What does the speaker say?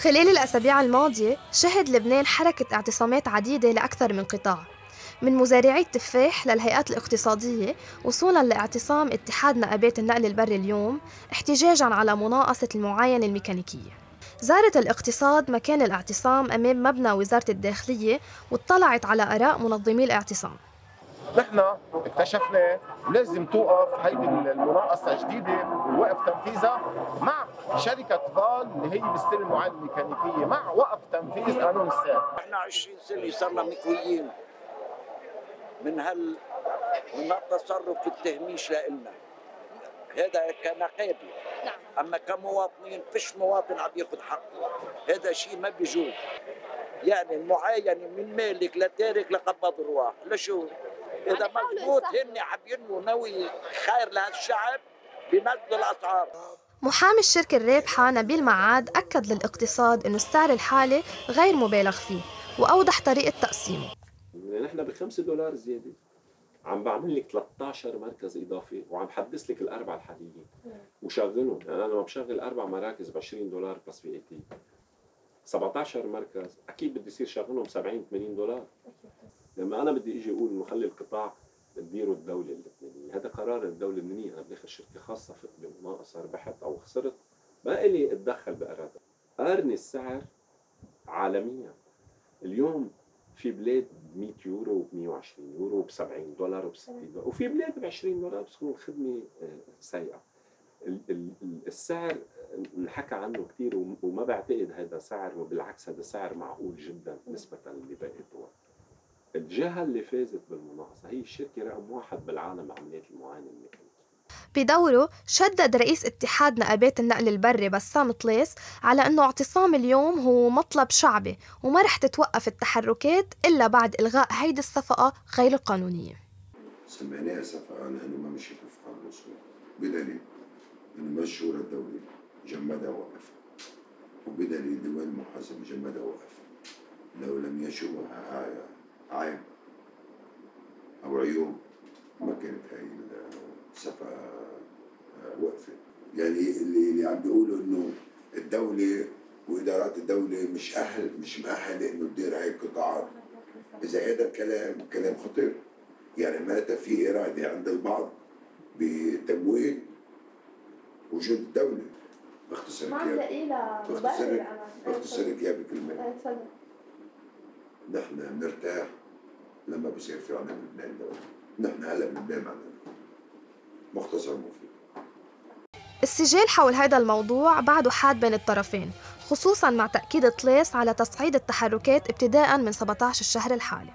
خلال الأسابيع الماضية شهد لبنان حركة اعتصامات عديدة لأكثر من قطاع، من مزارعي التفاح للهيئات الاقتصادية، وصولاً لاعتصام اتحاد نقابات النقل البري اليوم احتجاجاً على مناقصة المعاينة الميكانيكية. زارت الاقتصاد مكان الاعتصام أمام مبنى وزارة الداخلية واطلعت على آراء منظمي الاعتصام. نحن اكتشفنا لازم توقف هيدي المناقصه جديده ووقف تنفيذها مع شركه فال اللي هي بتستلم المعاينه الميكانيكيه مع وقف تنفيذ قانون السعر. احنا 20 سنه صرنا مكويين من التصرف التهميش لنا. هذا كنقابي، اما كمواطنين فيش مواطن عم ياخذ حقه، هذا شيء ما بيجوز. يعني المعاينه من مالك لتارك لقبض ارواح لشو؟ اذا مضبوط هن عم ينموا نوي خير لهالشعب بينزلوا الاسعار. محامي الشركة الرابحة نبيل معاد أكد للاقتصاد إنه السعر الحالي غير مبالغ فيه، وأوضح طريقة تقسيمه. نحن ب$5 زيادة عم بعمل لك 13 مركز إضافي وعم حدث لك الأربعة الحاليين وشغلهم. يعني أنا لما بشغل 4 مراكز ب$20 بس في اي 17 مركز أكيد بدي يصير شغلهم $70-80. لما أنا بدي إجي أقول إنه خلي القطاع تديره الدولة اللبنانية، هذا قرار الدولة اللبنانية. أنا بداخل شركة خاصة بمناقصة ربحت أو خسرت ما إلي أتدخل بقرارها. قارني السعر عالميا. اليوم في بلاد ب$100 ب$120 ب$70 ب$60، وفي بلاد ب$20 بس تكون الخدمة سيئة. السعر نحكى عنه كثير وما بعتقد هذا سعر، وبالعكس هذا سعر معقول جدا نسبة لباقي الدول. الجهة اللي فازت بالمناقصة هي الشركة رقم 1 بالعالم بعمليات المعاينة الميكانيكية. بدوره شدد رئيس اتحاد نقابات النقل البري بسام طليس على أنه اعتصام اليوم هو مطلب شعبي وما رح تتوقف التحركات إلا بعد إلغاء هيدي الصفقة غير القانونية. سميناها صفقة لأنه ما مشيت وفق الرسوم، بدليل أنه مشهورة الدولة جمدها وقف، وبدليل دول المحاسبة جمدها وقف. لو لم يشوبها عيب أو عيوب ما كانت هاي الصفقة وقفت. يعني اللي عم بيقولوا إنه الدولة وإدارات الدولة مش مؤهلة إنه تدير هاي القطاعات، إذا هذا الكلام كلام خطير. يعني معناتها في إرادة عند البعض بتمويل وجود الدولة. بختصرك إياه بكلمة. نحن بنرتاح لما بصير في عنا بلبنان دولة. نحن هلا بلبنان عنا مختصر مفيد. السجال حول هذا الموضوع بعده حاد بين الطرفين، خصوصاً مع تأكيد طليس على تصعيد التحركات ابتداءً من 17 الشهر الحالي.